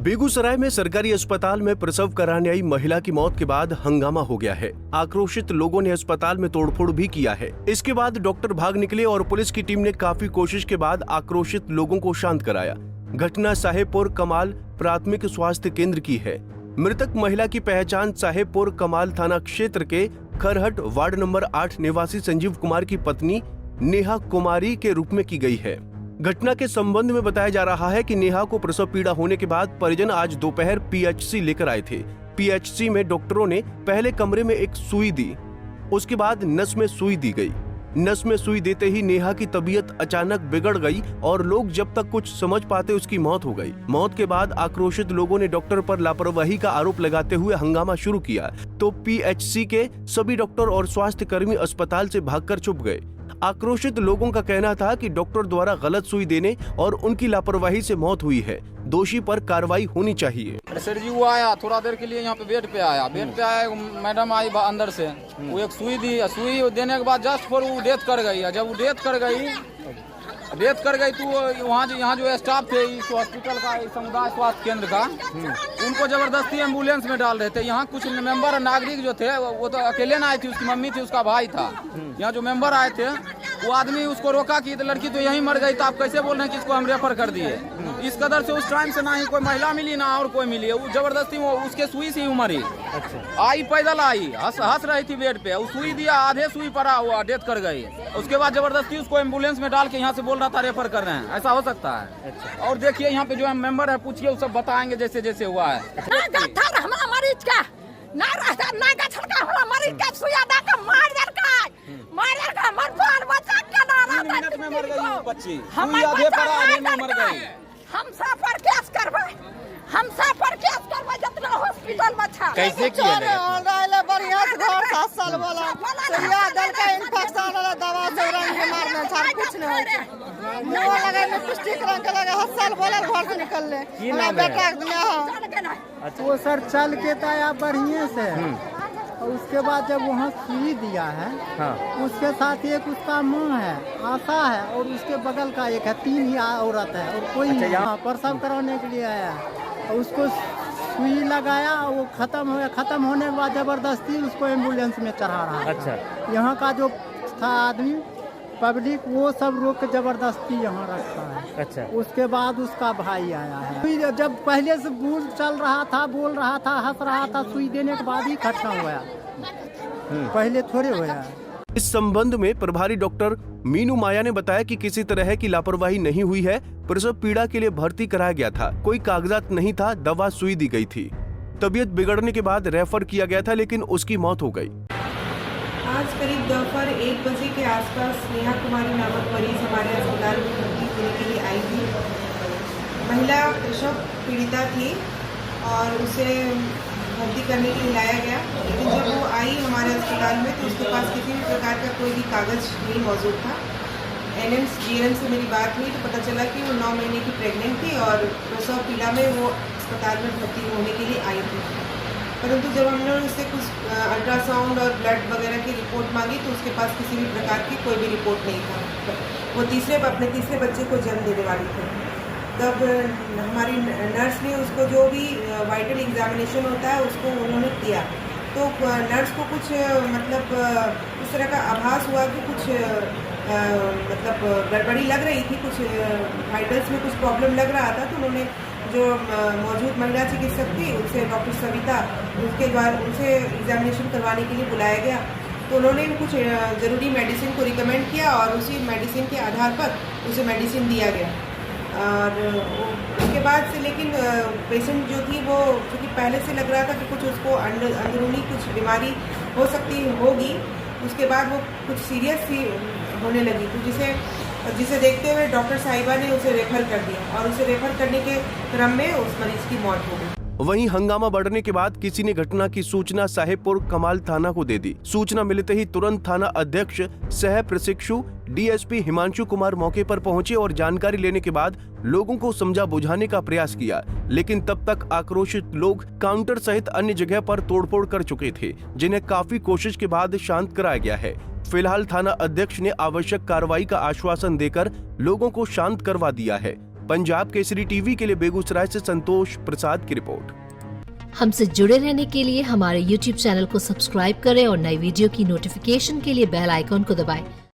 बेगूसराय में सरकारी अस्पताल में प्रसव कराने आई महिला की मौत के बाद हंगामा हो गया है। आक्रोशित लोगों ने अस्पताल में तोड़फोड़ भी किया है। इसके बाद डॉक्टर भाग निकले और पुलिस की टीम ने काफी कोशिश के बाद आक्रोशित लोगों को शांत कराया। घटना साहेबपुर कमाल प्राथमिक स्वास्थ्य केंद्र की है। मृतक महिला की पहचान साहेबपुर कमाल थाना क्षेत्र के खरहट वार्ड नंबर 8 निवासी संजीव कुमार की पत्नी नेहा कुमारी के रूप में की गई है। घटना के संबंध में बताया जा रहा है कि नेहा को प्रसव पीड़ा होने के बाद परिजन आज दोपहर पीएचसी लेकर आए थे। पीएचसी में डॉक्टरों ने पहले कमरे में एक सुई दी, उसके बाद नस में सुई दी गई। नस में सुई देते ही नेहा की तबीयत अचानक बिगड़ गई और लोग जब तक कुछ समझ पाते उसकी मौत हो गई। मौत के बाद आक्रोशित लोगों ने डॉक्टर पर लापरवाही का आरोप लगाते हुए हंगामा शुरू किया, तो पीएचसी के सभी डॉक्टर और स्वास्थ्य कर्मी अस्पताल से भागकर छुप गए। आक्रोशित लोगों का कहना था कि डॉक्टर द्वारा गलत सुई देने और उनकी लापरवाही से मौत हुई है। दोषी पर कार्रवाई होनी चाहिए। सर जी वो आया थोड़ा देर के लिए यहाँ पे बेड पे आया मैडम आई अंदर से, वो एक सुई दी। सुई देने के बाद जस्ट फॉर वो डेथ कर गई। जब वो डेथ कर गई तो वहाँ यहाँ जो स्टाफ थे इस हॉस्पिटल का, इस समुदाय स्वास्थ्य केंद्र का, उनको जबरदस्ती एम्बुलेंस में डाल रहे थे। यहाँ कुछ मेंबर नागरिक जो थे वो तो अकेले ना आई थी, उसकी मम्मी थी, उसका भाई था। यहाँ जो मेंबर आए थे वो आदमी उसको रोका कि लड़की तो यहीं मर गई, तो आप कैसे बोल रहे हैं कि इसको हम रेफर कर दिए। इस कदर से उस टाइम से ना ही कोई महिला मिली ना और कोई मिली। वो जबरदस्ती वो उसके सुई से ही मरी। अच्छा। आई पैदल आई, हंस रही थी बेड पे, वो सुई दिया, आधे सुई पड़ा हुआ, डेथ कर गई। उसके बाद जबरदस्ती उसको एम्बुलेंस में डाल के यहाँ से बोल रहा था रेफर कर रहे हैं। ऐसा हो सकता है। अच्छा। और देखिए यहाँ पे जो मेंबर है, पूछिए, वो सब बताएंगे जैसे जैसे हुआ है। मरीज का ना रहता ना का छलका हमरा मरीज का सुइया दा के मार दर का मर बाल बच्चा के ना रहता। 3 मिनट में मर गई वो बच्ची, हम आधे पर आधे में मर गई। हम सब पर केस करबै, जितना हॉस्पिटल में था। कैसे किया जाएगा? बढ़िया से घर 7 साल वाला सुइया दल का इन्फेक्शन वाला दवा से रंग के मारने छाड़ कुछ नहीं होय। मुंह लगे में पुष्टिक रंग के लगे 7 साल बोला घर से निकल ले। हमरा बेटा के दुनिया वो सर चल के तो आया बढ़िया से, और उसके बाद जब वहाँ सुई दिया है, हाँ। उसके साथ एक उसका माँ है, आशा है, और उसके बगल का एक है, 3 ही औरत है और कोई नहीं। यहाँ प्रसव कराने के लिए आया और उसको सुई लगाया, वो खत्म हो गया। खत्म होने के बाद जबरदस्ती उसको एम्बुलेंस में चढ़ा रहा था। अच्छा। यहाँ का जो था आदमी पब्लिक वो सब रोक के जबरदस्ती यहाँ रखा है। अच्छा। उसके बाद उसका भाई आया है। जब पहले से बोल चल रहा था, बोल रहा था, हंस रहा था, सुई देने के बाद ही घटना हुआ, पहले थोड़े हुआ। इस संबंध में प्रभारी डॉक्टर मीनू माया ने बताया कि किसी तरह की लापरवाही नहीं हुई है। प्रसव पीड़ा के लिए भर्ती कराया गया था, कोई कागजात नहीं था, दवा सुई दी गई थी। तबीयत बिगड़ने के बाद रेफर किया गया था, लेकिन उसकी मौत हो गई। आज करीब दोपहर 1 बजे के आसपास नेहा कुमारी नामक मरीज हमारे अस्पताल में भर्ती होने के लिए आई थी। महिला प्रसव पीड़िता थी और उसे भर्ती करने के लिए लाया गया, लेकिन जब वो आई हमारे अस्पताल में तो उसके पास किसी भी प्रकार का कोई भी कागज नहीं मौजूद था। एनएम्स जीएनएम से मेरी बात हुई तो पता चला कि वो 9 महीने की प्रेग्नेंट थी और प्रसव पीड़ा में वो अस्पताल में भर्ती होने के लिए आई थी। परंतु जब हमने उससे कुछ अल्ट्रासाउंड और ब्लड वगैरह की रिपोर्ट मांगी तो उसके पास किसी भी प्रकार की कोई भी रिपोर्ट नहीं था। वो अपने तीसरे बच्चे को जन्म देने वाली थी। तब हमारी नर्स ने उसको जो भी वाइटल एग्जामिनेशन होता है उसको उन्होंने किया, तो नर्स को कुछ इस तरह का आभास हुआ कि कुछ गड़बड़ी लग रही थी, कुछ वाइटल्स में कुछ प्रॉब्लम लग रहा था। तो उन्होंने जो मौजूद महिला चिकित्सक थी उनसे, डॉक्टर सविता, उसके बाद उनसे एग्जामिनेशन करवाने के लिए बुलाया गया। तो उन्होंने कुछ ज़रूरी मेडिसिन को रिकमेंड किया और उसी मेडिसिन के आधार पर उसे मेडिसिन दिया गया। और उसके बाद से लेकिन पेशेंट जो थी वो, क्योंकि पहले से लग रहा था कि कुछ उसको अंदरूनी कुछ बीमारी हो सकती होगी, उसके बाद वो कुछ सीरियस सी होने लगी, तो जिसे देखते हुए डॉक्टर साहिबा ने उसे रेफर कर दिया और उसे रेफर करने के क्रम में उस मरीज की मौत हो गई। वहीं हंगामा बढ़ने के बाद किसी ने घटना की सूचना साहेबपुर कमाल थाना को दे दी। सूचना मिलते ही तुरंत थाना अध्यक्ष सह प्रशिक्षु डीएसपी हिमांशु कुमार मौके पर पहुंचे और जानकारी लेने के बाद लोगों को समझा बुझाने का प्रयास किया, लेकिन तब तक आक्रोशित लोग काउंटर सहित अन्य जगह पर तोड़फोड़ कर चुके थे, जिन्हें काफी कोशिश के बाद शांत कराया गया है। फिलहाल थाना अध्यक्ष ने आवश्यक कार्रवाई का आश्वासन देकर लोगों को शांत करवा दिया है। पंजाब केसरी टीवी के लिए बेगूसराय से संतोष प्रसाद की रिपोर्ट। हमसे जुड़े रहने के लिए हमारे YouTube चैनल को सब्सक्राइब करें और नई वीडियो की नोटिफिकेशन के लिए बेल आइकॉन को दबाएं।